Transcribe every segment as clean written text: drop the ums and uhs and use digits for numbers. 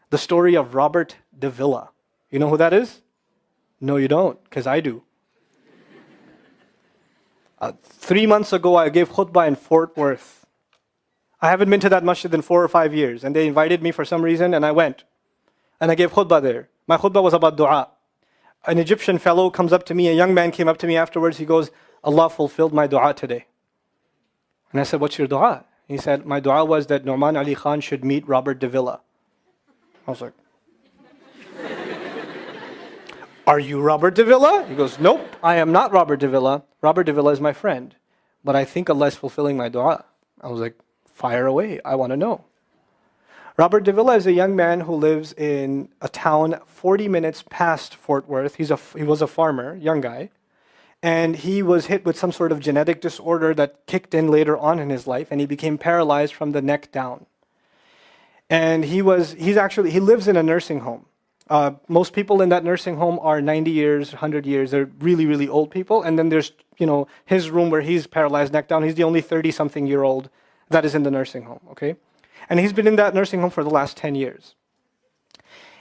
The story of Robert de Villa. You know who that is? No, you don't, because I do. 3 months ago, I gave khutbah in Fort Worth. I haven't been to that masjid in 4 or 5 years, and they invited me for some reason, and I went. And I gave khutbah there. My khutbah was about dua. An Egyptian fellow comes up to me, a young man came up to me afterwards, he goes, Allah fulfilled my dua today. And I said, what's your dua? He said, my dua was that Nouman Ali Khan should meet Robert de Villa. I was like, are you Robert de Villa? He goes, nope, I am not Robert de Villa. Robert de Villa is my friend. But I think Allah is fulfilling my dua. I was like, fire away, I want to know. Robert de Villa is a young man who lives in a town 40 minutes past Fort Worth. He was a farmer, young guy. And he was hit with some sort of genetic disorder that kicked in later on in his life, and he became paralyzed from the neck down. And he lives in a nursing home. Most people in that nursing home are 90 years, 100 years. They're really, really old people. And then there's, his room where he's paralyzed neck down. He's the only 30-something-year-old that is in the nursing home, okay? And he's been in that nursing home for the last 10 years.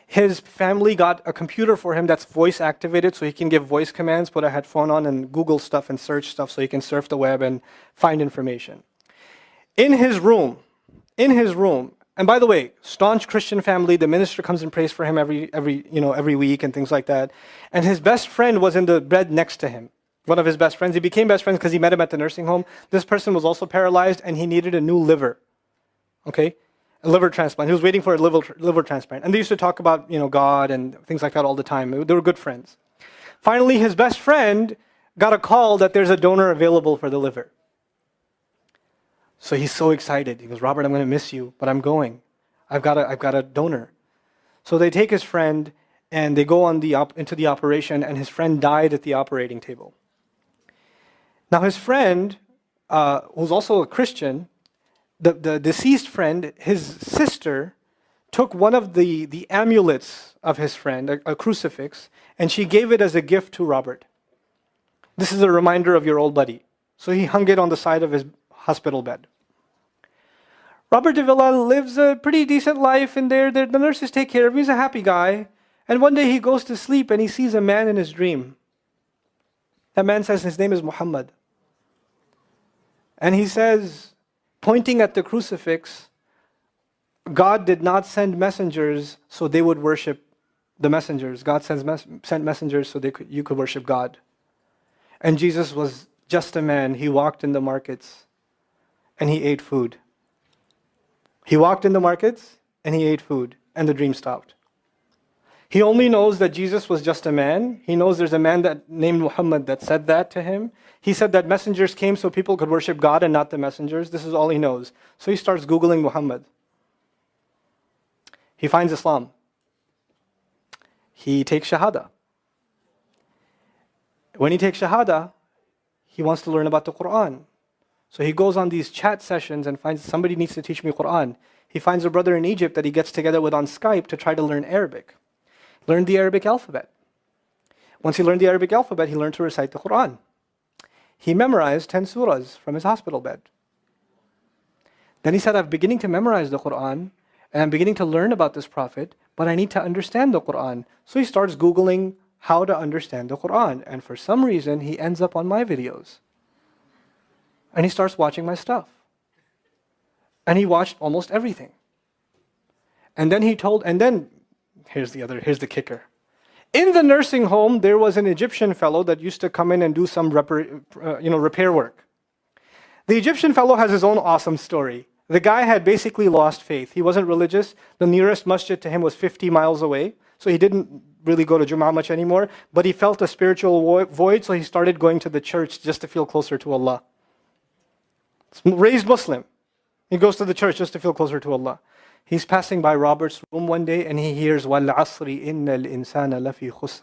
His family got a computer for him that's voice activated, so he can give voice commands, put a headphone on and Google stuff and search stuff so he can surf the web and find information. In his room, and by the way, staunch Christian family, the minister comes and prays for him every week and things like that. And his best friend was in the bed next to him. One of his best friends. He became best friends because he met him at the nursing home. This person was also paralyzed and he needed a new liver. Okay? A liver transplant. He was waiting for a liver transplant. And they used to talk about, God and things like that all the time. They were good friends. Finally, his best friend got a call that there's a donor available for the liver. So he's so excited. He goes, Robert, I'm going to miss you, but I'm going. I've got a donor. So they take his friend and they go into the operation, and his friend died at the operating table. Now his friend, who's also a Christian, the deceased friend, his sister, took one of the amulets of his friend, a crucifix, and she gave it as a gift to Robert. This is a reminder of your old buddy. So he hung it on the side of his hospital bed. Robert de Villa lives a pretty decent life in there. The nurses take care of him. He's a happy guy. And one day he goes to sleep and he sees a man in his dream. That man says his name is Muhammad. And he says, pointing at the crucifix, God did not send messengers so they would worship the messengers. God sent messengers so you could worship God. And Jesus was just a man. He walked in the markets and he ate food. He walked in the markets and he ate food, and the dream stopped. He only knows that Jesus was just a man. He knows there's a man named Muhammad that said that to him. He said that messengers came so people could worship God and not the messengers. This is all he knows. So he starts Googling Muhammad. He finds Islam. He takes Shahada. When he takes Shahada, he wants to learn about the Quran. So he goes on these chat sessions and finds somebody needs to teach me Quran. He finds a brother in Egypt that he gets together with on Skype to try to learn Arabic. Learned the Arabic alphabet. Once he learned the Arabic alphabet, he learned to recite the Quran. He memorized 10 surahs from his hospital bed. Then he said, I'm beginning to memorize the Quran, and I'm beginning to learn about this prophet, but I need to understand the Quran. So he starts Googling how to understand the Quran. And for some reason, he ends up on my videos. And he starts watching my stuff. And he watched almost everything. And then here's the kicker. In the nursing home, there was an Egyptian fellow that used to come in and do some repair work. The Egyptian fellow has his own awesome story. The guy had basically lost faith. He wasn't religious. The nearest masjid to him was 50 miles away. So he didn't really go to Jum'ah much anymore. But he felt a spiritual void, so he started going to the church just to feel closer to Allah. Raised Muslim. He goes to the church just to feel closer to Allah. He's passing by Robert's room one day and he hears وَالْعَصْرِ إِنَّ الْإِنسَانَ لَفِي خُسْرٍ.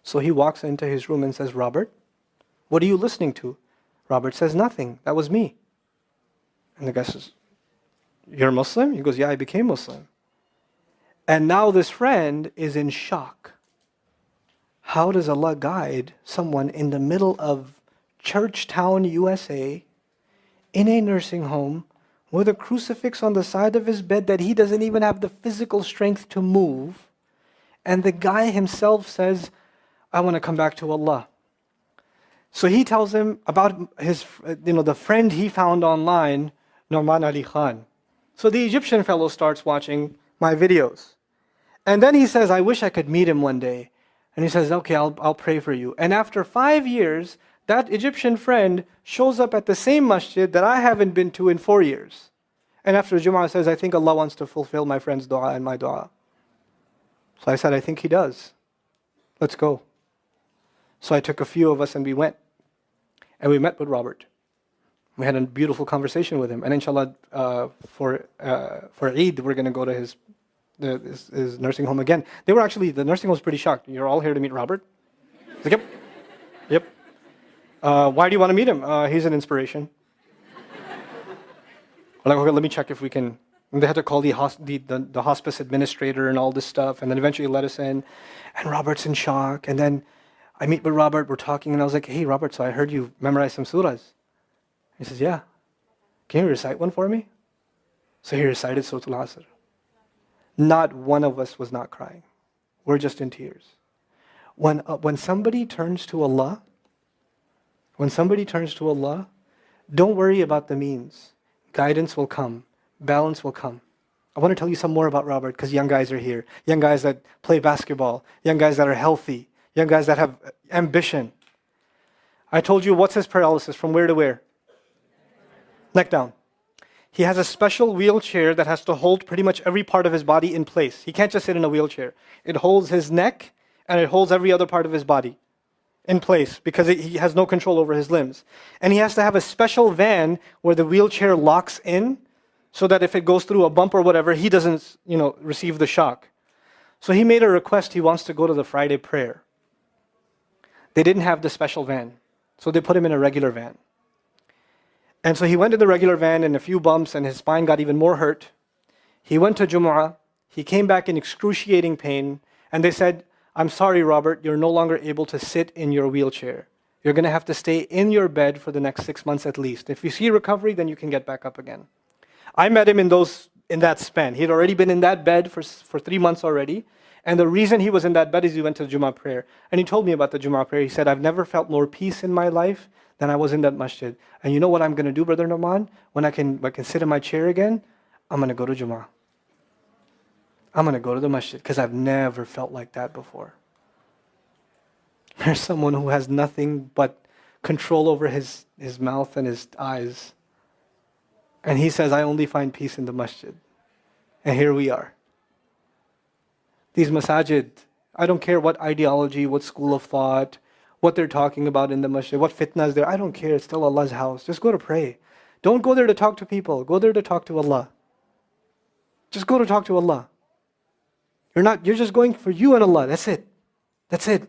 So he walks into his room and says, Robert, what are you listening to? Robert says, nothing. That was me. And the guy says, you're Muslim? He goes, yeah, I became Muslim. And now this friend is in shock. How does Allah guide someone in the middle of Churchtown, USA, in a nursing home, with a crucifix on the side of his bed that he doesn't even have the physical strength to move. And the guy himself says, I want to come back to Allah. So he tells him about his, the friend he found online, Nouman Ali Khan. So the Egyptian fellow starts watching my videos. And then he says, I wish I could meet him one day. And he says, okay, I'll pray for you. And after 5 years, that Egyptian friend shows up at the same masjid that I haven't been to in 4 years. And after Jum'ah says, I think Allah wants to fulfill my friend's dua and my dua. So I said, I think He does. Let's go. So I took a few of us and we went. And we met with Robert. We had a beautiful conversation with him. And inshallah, for Eid, we're going to go to his nursing home again. The nursing home was pretty shocked. You're all here to meet Robert? He's like, yep. Why do you want to meet him? He's an inspiration. We're like, okay, let me check if we can. And they had to call the hospice administrator and all this stuff. And then eventually let us in. And Robert's in shock. And then I meet with Robert, we're talking, and I was like, hey, Robert, so I heard you memorize some surahs. He says, yeah. Can you recite one for me? So he recited Surah Al-Asr. Not one of us was not crying. We're just in tears. When somebody turns to Allah, don't worry about the means. Guidance will come. Balance will come. I want to tell you some more about Robert because young guys are here. Young guys that play basketball. Young guys that are healthy. Young guys that have ambition. I told you what's his paralysis, from where to where? Neck down. He has a special wheelchair that has to hold pretty much every part of his body in place. He can't just sit in a wheelchair. It holds his neck and it holds every other part of his body in place because he has no control over his limbs. And he has to have a special van where the wheelchair locks in so that if it goes through a bump or whatever, he doesn't, receive the shock. So he made a request. He wants to go to the Friday prayer. They didn't have the special van, so they put him in a regular van. And so he went to the regular van and a few bumps and his spine got even more hurt. He went to Jumu'ah. He came back in excruciating pain. And they said, I'm sorry, Robert, you're no longer able to sit in your wheelchair. You're going to have to stay in your bed for the next 6 months at least. If you see recovery, then you can get back up again. I met him in that span. He had already been in that bed for 3 months already. And the reason he was in that bed is he went to the Jummah prayer. And he told me about the Jummah prayer. He said, I've never felt more peace in my life than I was in that masjid. And you know what I'm going to do, Brother Nouman? When I can sit in my chair again, I'm going to go to Jummah. I'm going to go to the masjid because I've never felt like that before. There's someone who has nothing but control over his mouth and his eyes. And he says, I only find peace in the masjid. And here we are. These masajid, I don't care what ideology, what school of thought, what they're talking about in the masjid, what fitna is there. I don't care. It's still Allah's house. Just go to pray. Don't go there to talk to people. Go there to talk to Allah. Just go to talk to Allah. You're just going for you and Allah. That's it. That's it.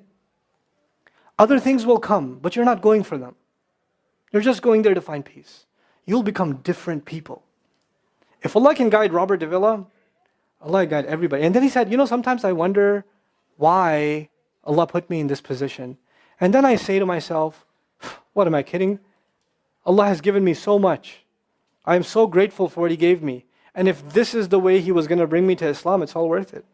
Other things will come, but you're not going for them. You're just going there to find peace. You'll become different people. If Allah can guide Robert Davila, Allah guide everybody. And then he said, sometimes I wonder why Allah put me in this position. And then I say to myself, what am I kidding? Allah has given me so much. I am so grateful for what He gave me. And if this is the way He was going to bring me to Islam, it's all worth it.